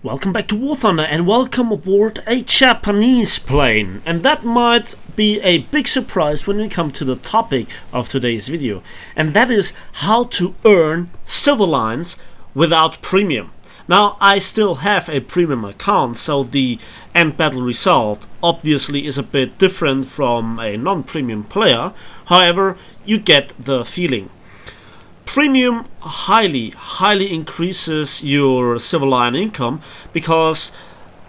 Welcome back to War Thunder and welcome aboard a Japanese plane. And that might be a big surprise when we come to the topic of today's video. And that is how to earn silver lines without premium. Now, I still have a premium account, so the end battle result obviously is a bit different from a non-premium player. However, you get the feeling. Premium highly increases your silver line income because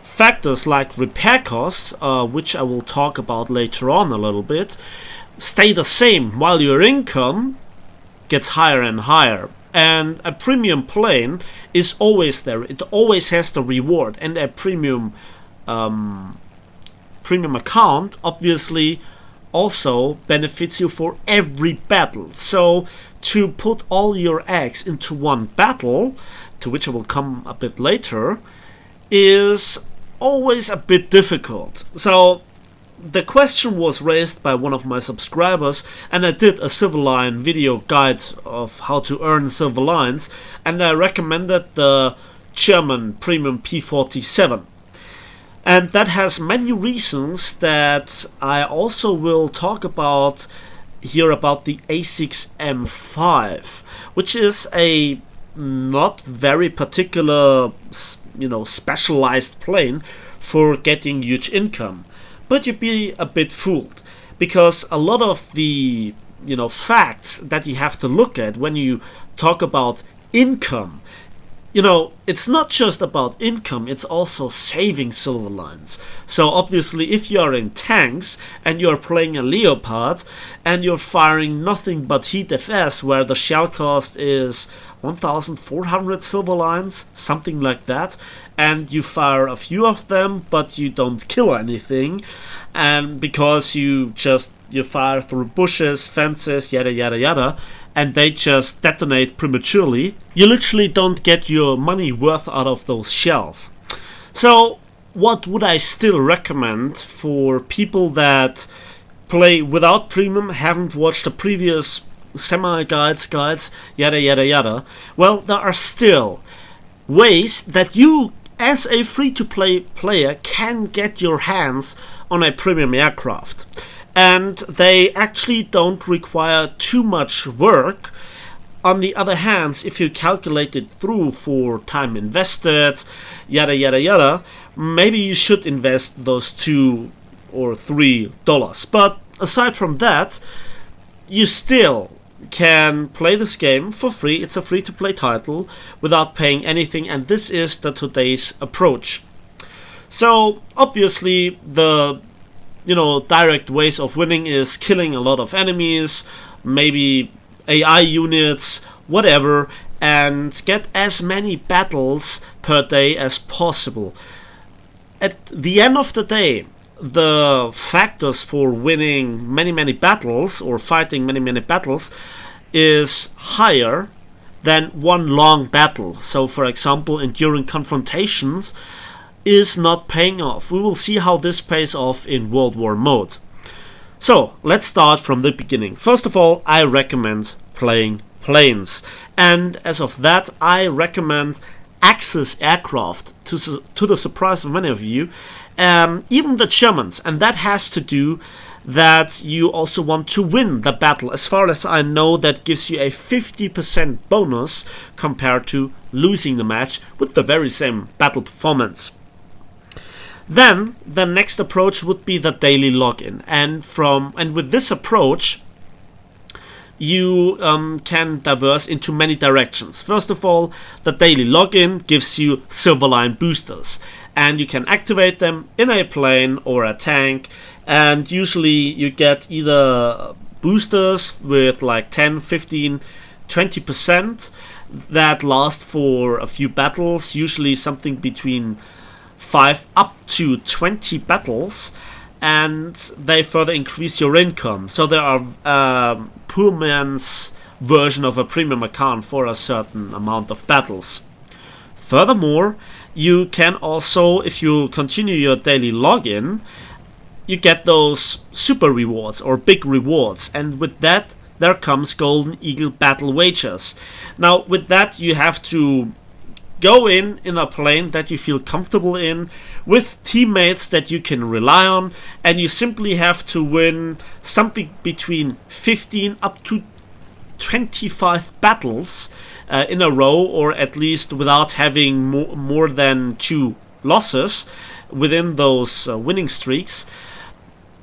factors like repair costs, which I will talk about later on a little bit, stay the same while your income gets higher and higher. And a premium plane is always there. It always has the reward, and a premium account obviously also benefits you for every battle. So to put all your eggs into one battle, to which I will come a bit later, is always a bit difficult. So the question was raised by one of my subscribers, and I did a silver line video guide of how to earn silver lines, and I recommended the German premium P47. And that has many reasons that I also will talk about here about the A6M5, which is a not very particular, specialized plane for getting huge income. But you'd be a bit fooled, because a lot of the facts that you have to look at when you talk about income, it's not just about income, it's also saving silver lines. So obviously if you are in tanks and you're playing a Leopard and you're firing nothing but heat FS, where the shell cost is 1,400 silver lines, something like that, and you fire a few of them but you don't kill anything, and because you fire through bushes, fences, yada yada yada, and they just detonate prematurely, you literally don't get your money worth out of those shells. So what would I still recommend for people that play without premium, haven't watched the previous semi-guides, yada yada yada? Well, there are still ways that you as a free-to-play player can get your hands on a premium aircraft. And they actually don't require too much work. On the other hand, if you calculate it through for time invested, yada yada yada, maybe you should invest those $2 or $3. But aside from that, you still can play this game for free. It's a free-to-play title without paying anything, and this is the today's approach. So obviously the direct ways of winning is killing a lot of enemies, maybe AI units, whatever, and get as many battles per day as possible. At the end of the day, the factors for winning many battles or fighting many battles is higher than one long battle. So for example, enduring confrontations is not paying off. We will see how this pays off in World War mode. So let's start from the beginning. First of all, I recommend playing planes, and as of that I recommend Axis aircraft, to the surprise of many of you, even the Germans, and that has to do that you also want to win the battle. As far as I know, that gives you a 50% bonus compared to losing the match with the very same battle performance. Then the next approach would be the daily login, and with this approach you can diverse into many directions. First of all, the daily login gives you silver line boosters, and you can activate them in a plane or a tank, and usually you get either boosters with like 10, 15, 20% that last for a few battles, usually something between 5 up to 20 battles, and they further increase your income. So there are poor man's version of a premium account for a certain amount of battles. Furthermore, you can also, if you continue your daily login, you get those super rewards or big rewards, and with that there comes Golden Eagle battle wagers. Now with that you have to go in a plane that you feel comfortable in, with teammates that you can rely on, and you simply have to win something between 15 up to 25 battles in a row, or at least without having more than 2 losses within those winning streaks,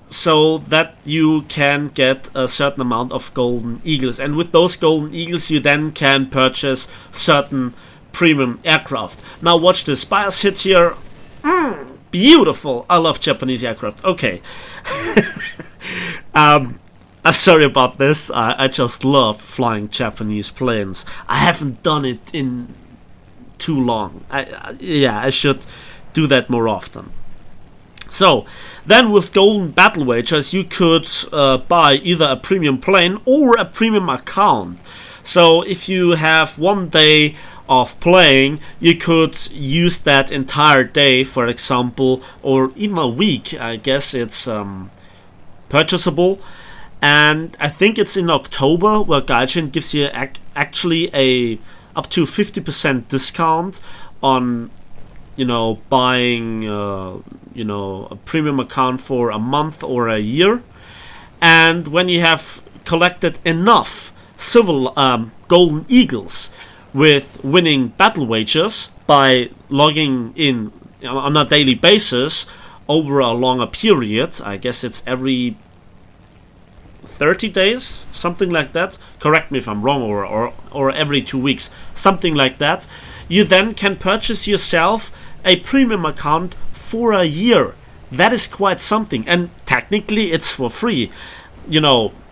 so that you can get a certain amount of golden eagles. And with those golden eagles you then can purchase certain premium aircraft. Now watch this. Bias hit here. Beautiful. I love Japanese aircraft. Okay. I'm sorry about this. I just love flying Japanese planes. I haven't done it in too long. I should do that more often. So then with golden battle wagers you could buy either a premium plane or a premium account. So if you have 1 day of playing, you could use that entire day, for example, or even a week. I guess it's purchasable. And I think it's in October where Gaijin gives you actually a up to 50% discount on, buying a premium account for a month or a year. And when you have collected enough golden eagles with winning battle wagers by logging in on a daily basis over a longer period, I guess it's every 30 days, something like that. Correct me if I'm wrong, or every 2 weeks, something like that. You then can purchase yourself a premium account for a year. That is quite something, and technically it's for free,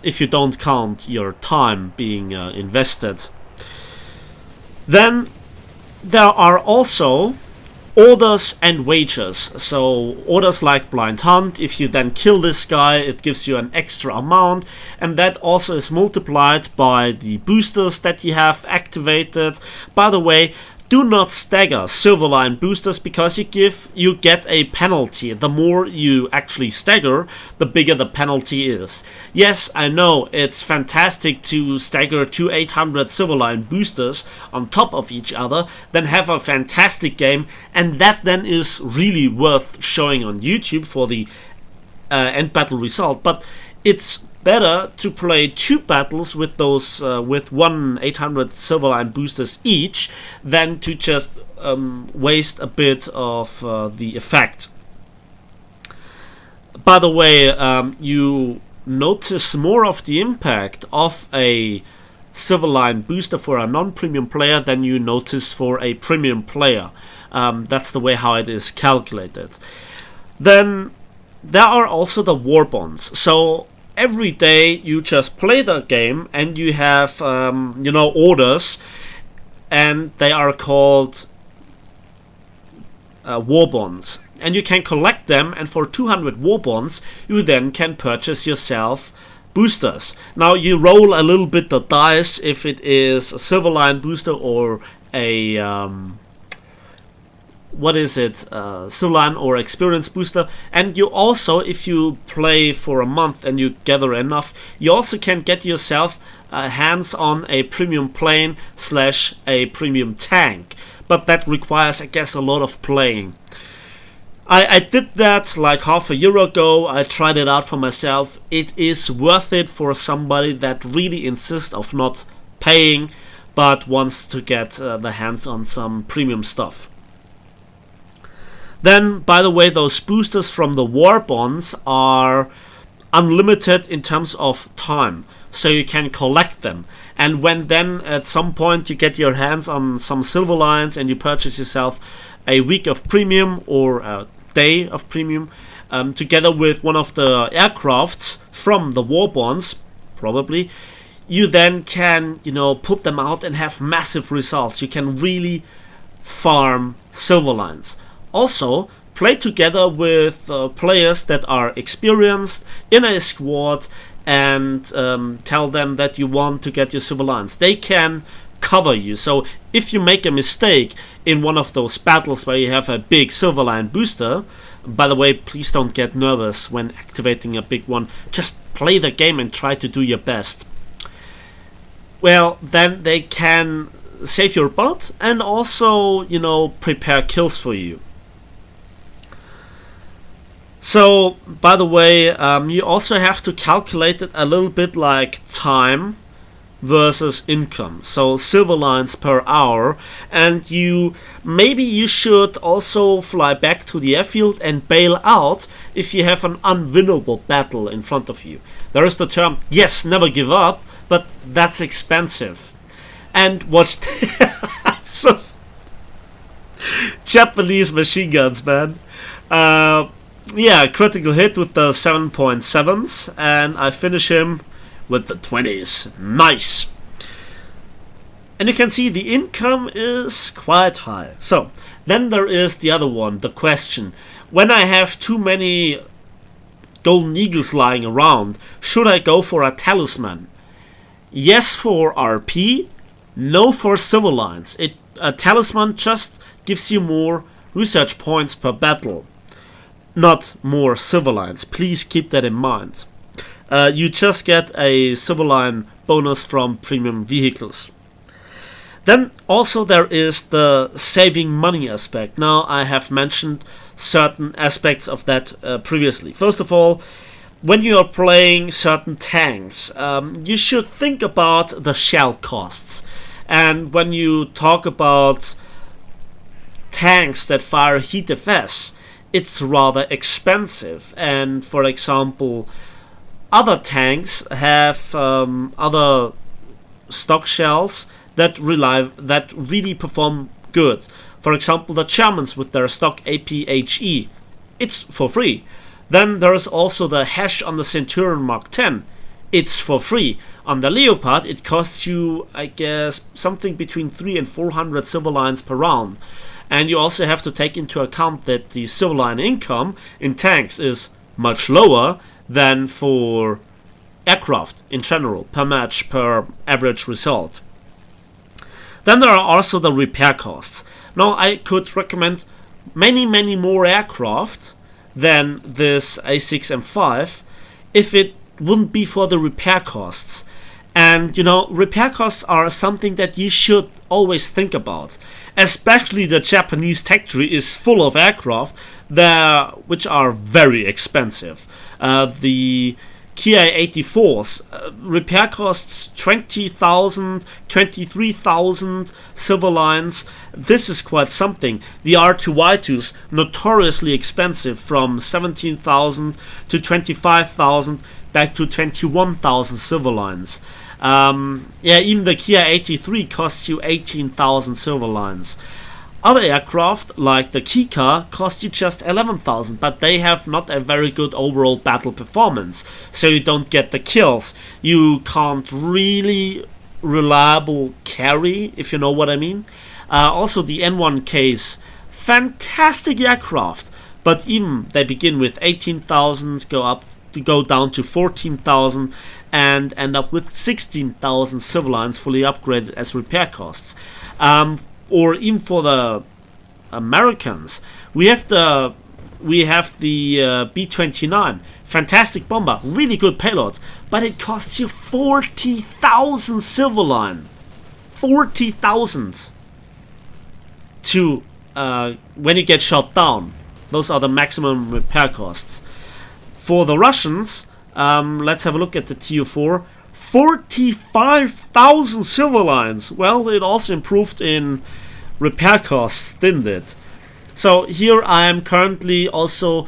if you don't count your time being invested. Then there are also orders and wagers. So orders like Blind Hunt, if you then kill this guy, it gives you an extra amount, and that also is multiplied by the boosters that you have activated. By the way, do not stagger Silverline boosters, because you get a penalty. The more you actually stagger, the bigger the penalty is. Yes, I know it's fantastic to stagger 2 800 Silverline boosters on top of each other, then have a fantastic game, and that then is really worth showing on YouTube for the end battle result. But it's better to play 2 battles with those with 1 800 Silverline boosters each than to just waste a bit of the effect. By the way, you notice more of the impact of a Silverline booster for a non-premium player than you notice for a premium player. That's the way how it is calculated. Then there are also the war bonds. So every day you just play the game and you have orders, and they are called war bonds, and you can collect them, and for 200 war bonds you then can purchase yourself boosters. Now you roll a little bit the dice if it is a Silverline booster or a Silverline or experience booster. And you also, if you play for a month and you gather enough, you also can get yourself hands on a premium plane / a premium tank, but that requires, I guess, a lot of playing. I did that like half a year ago. I tried it out for myself. It is worth it for somebody that really insists of not paying but wants to get the hands on some premium stuff. Then, by the way, those boosters from the war bonds are unlimited in terms of time, so you can collect them. And when then at some point you get your hands on some Silverlines and you purchase yourself a week of premium or a day of premium, together with one of the aircrafts from the war bonds, probably, you then can, put them out and have massive results. You can really farm Silverlines. Also, play together with players that are experienced in a squad and tell them that you want to get your Silverlines. They can cover you. So if you make a mistake in one of those battles where you have a big Silverline booster, by the way, please don't get nervous when activating a big one. Just play the game and try to do your best. Well, then they can save your butt and also, you know, prepare kills for you. So, by the way, you also have to calculate it a little bit like time versus income, so silver lines per hour, and maybe you should also fly back to the airfield and bail out if you have an unwinnable battle in front of you. There is the term, yes, never give up, but that's expensive. And watch so Japanese machine guns, man. Yeah, critical hit with the 7.7s, and I finish him with the 20s. Nice! And you can see the income is quite high. So, then there is the other one, the question. When I have too many golden eagles lying around, should I go for a talisman? Yes for RP, no for civil lines. A talisman just gives you more research points per battle, not more civil lines. Please keep that in mind. You just get a civil line bonus from premium vehicles. Then also there is the saving money aspect. Now I have mentioned certain aspects of that previously. First of all, when you are playing certain tanks, you should think about the shell costs. And when you talk about tanks that fire heat FS, it's rather expensive. And for example, other tanks have other stock shells that really perform good. For example, the Germans with their stock APHE, it's for free. Then there's also the hash on the Centurion Mark 10. It's for free. On the Leopard, it costs you, I guess, something between 300 and 400 civil lines per round. And you also have to take into account that the civil line income in tanks is much lower than for aircraft in general, per match, per average result. Then there are also the repair costs. Now I could recommend many more aircraft than this A6M5 if it wouldn't be for the repair costs. And you know, repair costs are something that you should always think about. Especially the Japanese tech tree is full of aircraft which are very expensive. The Ki-84s, repair costs 20,000, 23,000 civil lines. This is quite something. The R2Y2s, notoriously expensive, from 17,000 to 25,000 back to 21,000 civil lines. Yeah, even the Ki-83 costs you 18,000 silver lines. Other aircraft, like the Kika, cost you just 11,000, but they have not a very good overall battle performance, so you don't get the kills. You can't really reliable carry, if you know what I mean. Also the N1Ks, fantastic aircraft, but even they begin with 18,000, go down to 14,000, and end up with 16,000 civil lines fully upgraded as repair costs. Or even for the Americans, we have the B-29, fantastic bomber, really good payload, but it costs you 40,000 silver line, 40,000 to when you get shot down. Those are the maximum repair costs. For the Russians, let's have a look at the TU4. 45,000 silver lines. Well, it also improved in repair costs, didn't it? So here I am currently also,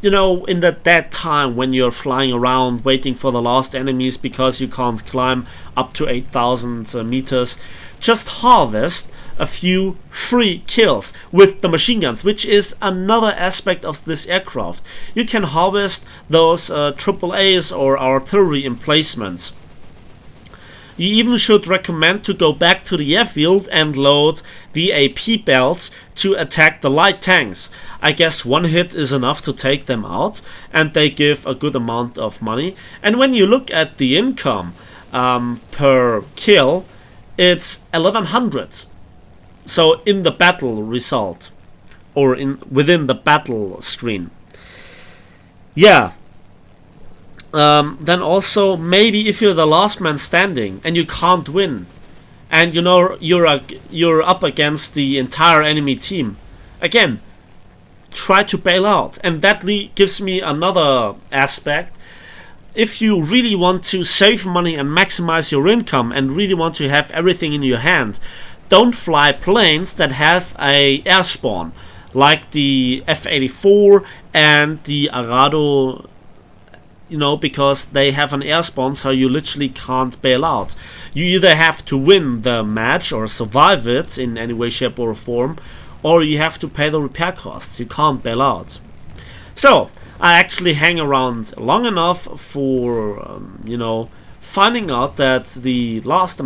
you know, in that time when you're flying around waiting for the last enemies because you can't climb up to 8,000 meters. Just harvest a few free kills with the machine guns, which is another aspect of this aircraft. You can harvest those AAAs or artillery emplacements. You even should recommend to go back to the airfield and load the AP belts to attack the light tanks. I guess one hit is enough to take them out, and they give a good amount of money. And when you look at the income per kill, it's 1100. So in the battle result, or within the battle screen. Yeah. Then also, maybe if you're the last man standing and you can't win, and you know you're up against the entire enemy team. Again, try to bail out, and that gives me another aspect. If you really want to save money and maximize your income and really want to have everything in your hand, don't fly planes that have a air spawn like the F-84 and the Arado, you know, because they have an air spawn, so you literally can't bail out. You either have to win the match or survive it in any way, shape or form, or you have to pay the repair costs. You can't bail out. So I actually hang around long enough for you know, finding out that the last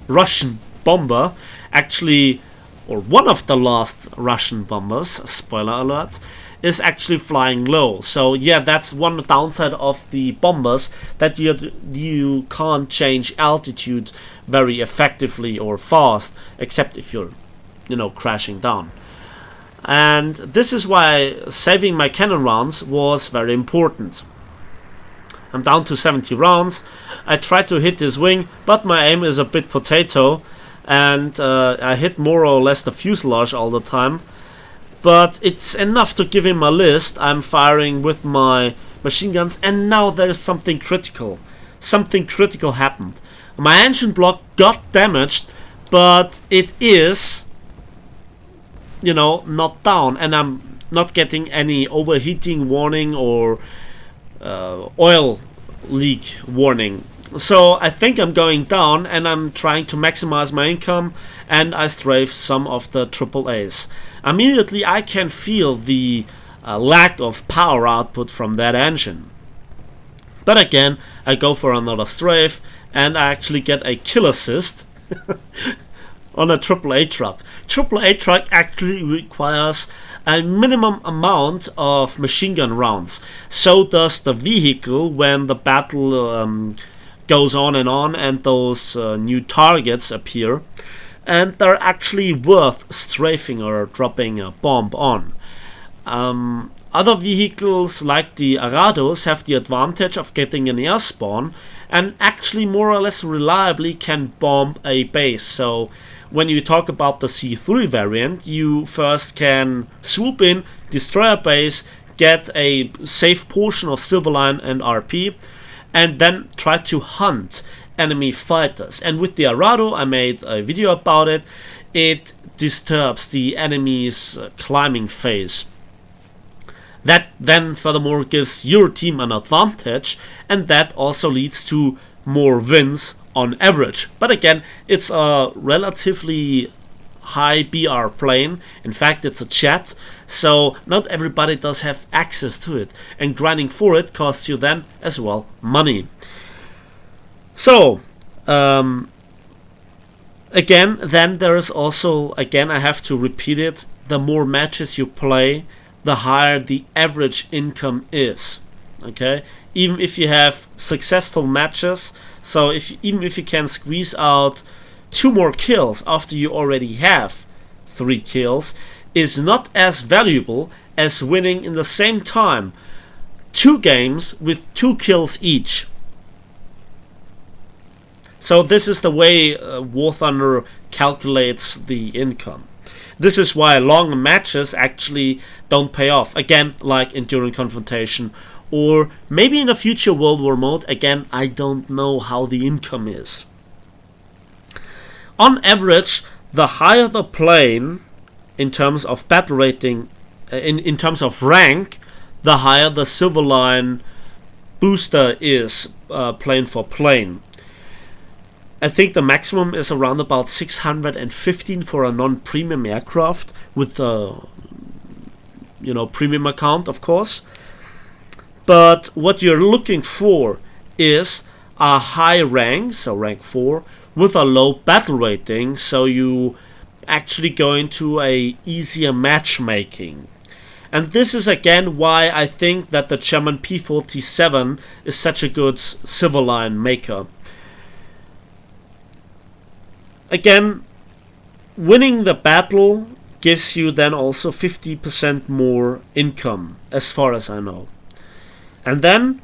Russian bomber actually, or one of the last Russian bombers, spoiler alert, is actually flying low. So yeah, that's one downside of the bombers, that you can't change altitude very effectively or fast, except if you're, you know, crashing down. And this is why saving my cannon rounds was very important. I'm down to 70 rounds. I tried to hit this wing, but my aim is a bit potato, and I hit more or less the fuselage all the time. But it's enough to give him a list. I'm firing with my machine guns, and now there's something critical. Something critical happened. My engine block got damaged, but it is, you know, not down, and I'm not getting any overheating warning or oil leak warning. So I think I'm going down, and I'm trying to maximize my income, and I strafe some of the AAAs. Immediately I can feel the lack of power output from that engine. But again, I go for another strafe, and I actually get a kill assist on a AAA truck. AAA truck actually requires a minimum amount of machine gun rounds. So does the vehicle when the battle goes on and those new targets appear. And they're actually worth strafing or dropping a bomb on. Other vehicles like the Arados have the advantage of getting an air spawn and actually more or less reliably can bomb a base. So when you talk about the C3 variant, you first can swoop in, destroy a base, get a safe portion of Silverline and RP, and then try to hunt enemy fighters. And with the Arado, I made a video about it. It disturbs the enemy's climbing phase. That then furthermore gives your team an advantage, and that also leads to more wins on average. But again, it's a relatively high BR plane. In fact, it's a jet, so not everybody does have access to it, and grinding for it costs you then as well money. So again, then there is also, again, I have to repeat it, the more matches you play, the higher the average income is. Okay, even if you have successful matches, so even if you can squeeze out 2 more kills after you already have 3 kills, is not as valuable as winning in the same time 2 games with 2 kills each. So this is the way War Thunder calculates the income. This is why long matches actually don't pay off. Again, like Enduring Confrontation, or maybe in a future World War mode. Again, I don't know how the income is. On average, the higher the plane in terms of battle rating, in terms of rank, the higher the Silverline booster is, plane for plane. I think the maximum is around about 615 for a non-premium aircraft with a, you know, premium account, of course. But what you're looking for is a high rank, so rank 4, with a low battle rating, so you actually go into a easier matchmaking. And this is again why I think that the German P-47 is such a good Silverline maker. Again, winning the battle gives you then also 50% more income, as far as I know. And then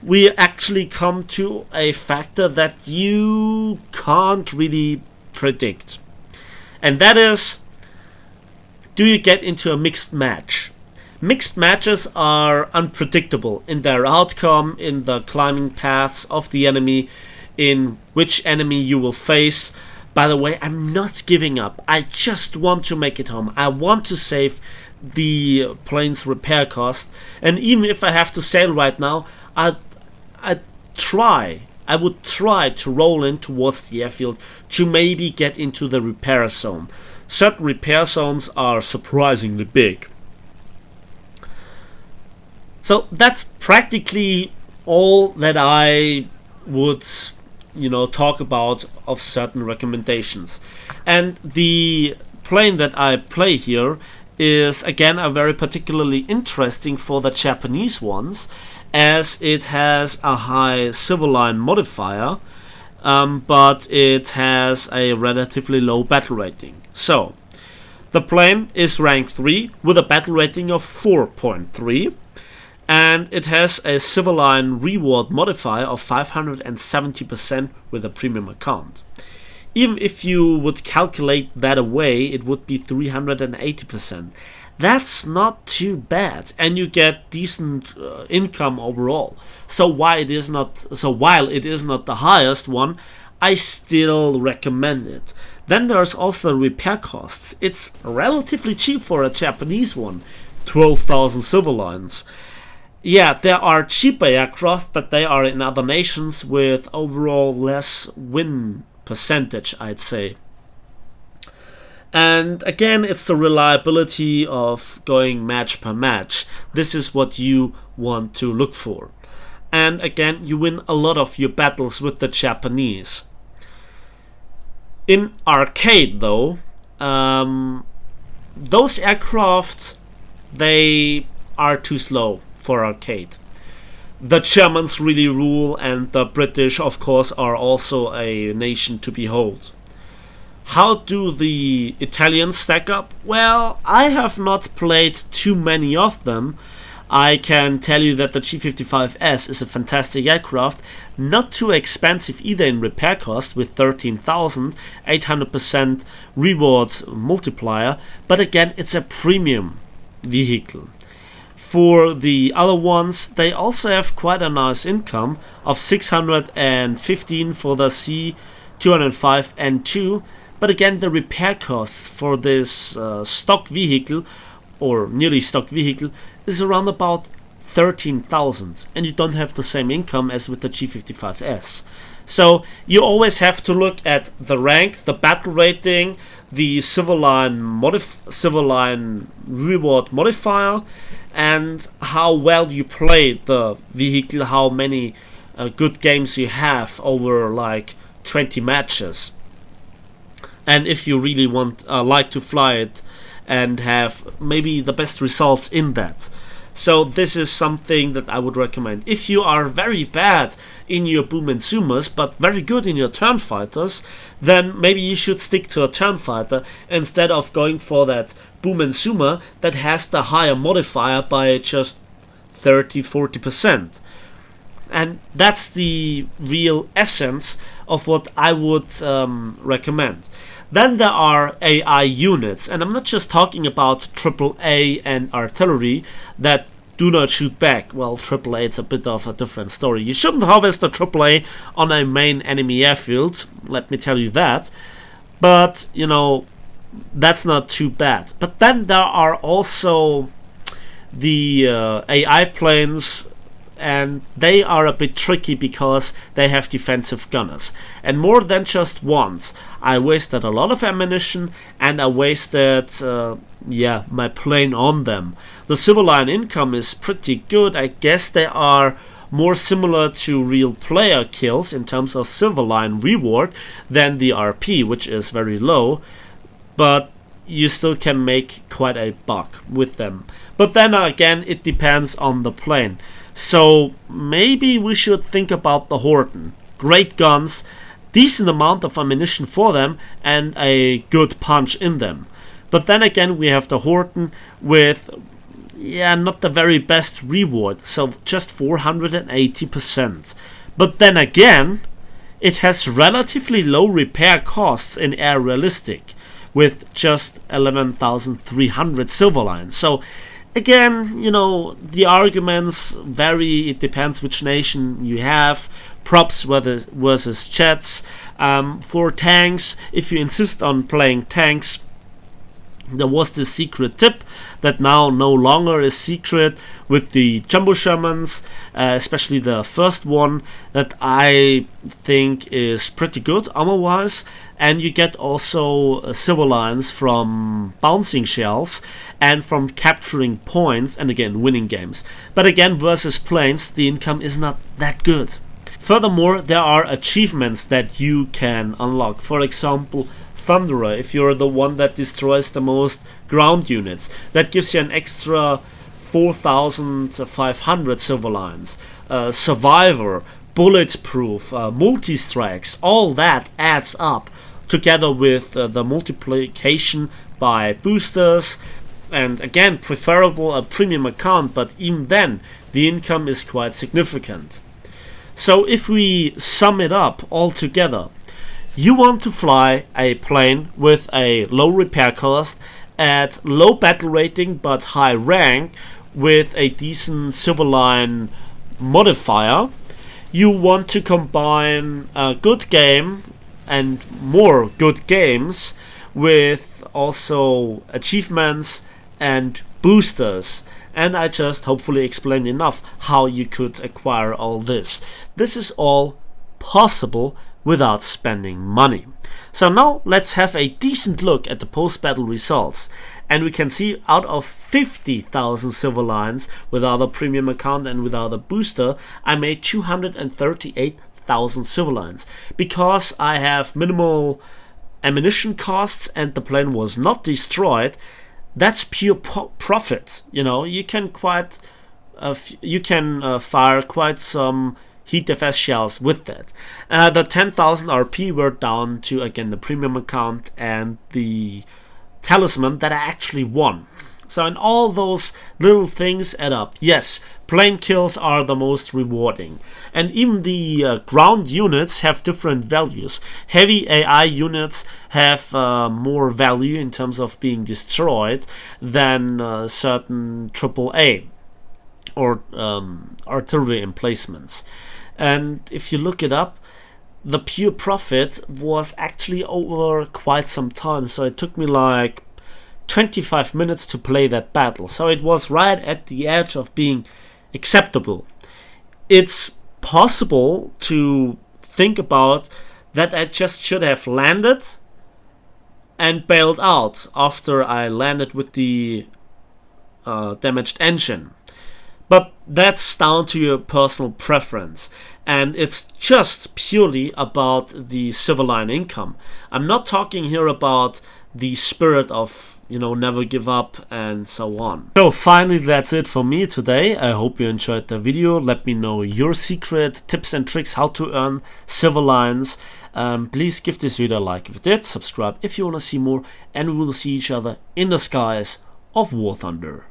we actually come to a factor that you can't really predict. And that is, do you get into a mixed match? Mixed matches are unpredictable in their outcome, in the climbing paths of the enemy, in which enemy you will face. By the way, I'm not giving up. I just want to make it home. I want to save the plane's repair cost. And even if I have to sail right now, I would try to roll in towards the airfield to maybe get into the repair zone. Certain repair zones are surprisingly big. So that's practically all that I would, talk about of certain recommendations. And the plane that I play here is again a very particularly interesting for the Japanese ones, as it has a high civil line modifier, but it has a relatively low battle rating. So the plane is rank 3 with a battle rating of 4.3, and it has a civil line reward modifier of 570% with a premium account. Even if you would calculate that away, it would be 380%. That's not too bad, and you get decent income overall. So while it is not the highest one, I still recommend it. Then there's also repair costs. It's relatively cheap for a Japanese one, 12,000 civil lines. Yeah, there are cheaper aircraft, but they are in other nations with overall less win percentage, I'd say. And again, it's the reliability of going match per match. This is what you want to look for. And again, you win a lot of your battles with the Japanese. In arcade though, those aircraft, they are too slow for arcade. The Germans really rule, and the British, of course, are also a nation to behold. How do the Italians stack up? Well, I have not played too many of them. I can tell you that the G55S is a fantastic aircraft, not too expensive either in repair cost with 13,000, 800% reward multiplier, but again, it's a premium vehicle. For the other ones, they also have quite a nice income of 615 for the C205N2, but again, the repair costs for this stock vehicle, or nearly stock vehicle, is around about 13,000, and you don't have the same income as with the G55S. So you always have to look at the rank, the battle rating, the civil line reward modifier, and how well you play the vehicle, how many good games you have over like 20 matches. And if you really like to fly it and have maybe the best results in that. So this is something that I would recommend. If you are very bad in your boom and zoomers but very good in your turn fighters, then maybe you should stick to a turn fighter instead of going for that boom and zoomer that has the higher modifier by just 30-40%. And that's the real essence of what I would recommend. Then there are AI units, and I'm not just talking about AAA and artillery that do not shoot back. Well, AAA is a bit of a different story. You shouldn't harvest the AAA on a main enemy airfield, let me tell you that. But, that's not too bad. But then there are also the AI planes, and they are a bit tricky because they have defensive gunners. And more than just once, I wasted a lot of ammunition and I wasted my plane on them. The civil line income is pretty good. I guess they are more similar to real player kills in terms of civil line reward than the RP, which is very low, but you still can make quite a buck with them. But then again, it depends on the plane. So maybe we should think about the Horton. Great guns, decent amount of ammunition for them, and a good punch in them. But then again, we have the Horton with yeah, not the very best reward, so just 480%. But then again, it has relatively low repair costs in Air Realistic, with just 11,300 silver lines. So again, you know, the arguments vary. It depends which nation you have. Props versus jets. For tanks, if you insist on playing tanks, there was this secret tip that now no longer is secret with the Jumbo Shermans, especially the first one, that I think is pretty good armor-wise, and you get also silver lines from bouncing shells and from capturing points and again winning games. But again, versus planes, the income is not that good. Furthermore, there are achievements that you can unlock. For example, Thunderer, if you're the one that destroys the most ground units, that gives you an extra 4,500 silver lines. Survivor, Bulletproof, multi-strikes, all that adds up together with the multiplication by boosters, and again, preferable a premium account, but even then the income is quite significant. So if we sum it up all together, you want to fly a plane with a low repair cost at low battle rating but high rank with a decent silver line modifier. You want to combine a good game and more good games with also achievements and boosters. And I just hopefully explained enough how you could acquire all this. This is all possible without spending money. So now let's have a decent look at the post-battle results, and we can see out of 50,000 silver lines without a premium account and without a booster, I made 238,000 silver lines because I have minimal ammunition costs and the plane was not destroyed. That's pure profit. You know, you can fire quite some heat defense shells with that. The 10,000 RP were down to again the premium account and the talisman that I actually won. So in all those little things add up. Yes, plane kills are the most rewarding, and even the ground units have different values. Heavy AI units have more value in terms of being destroyed than certain AAA or artillery emplacements. And if you look it up, the pure profit was actually over quite some time, so it took me like 25 minutes to play that battle, so it was right at the edge of being acceptable. It's possible to think about that I just should have landed and bailed out after I landed with the damaged engine. But that's down to your personal preference, and it's just purely about the silver line income. I'm not talking here about the spirit of, you know, never give up and so on. So finally, that's it for me today. I hope you enjoyed the video. Let me know your secret tips and tricks how to earn silver lines. Please give this video a like if you did, subscribe if you want to see more, and we will see each other in the skies of War Thunder.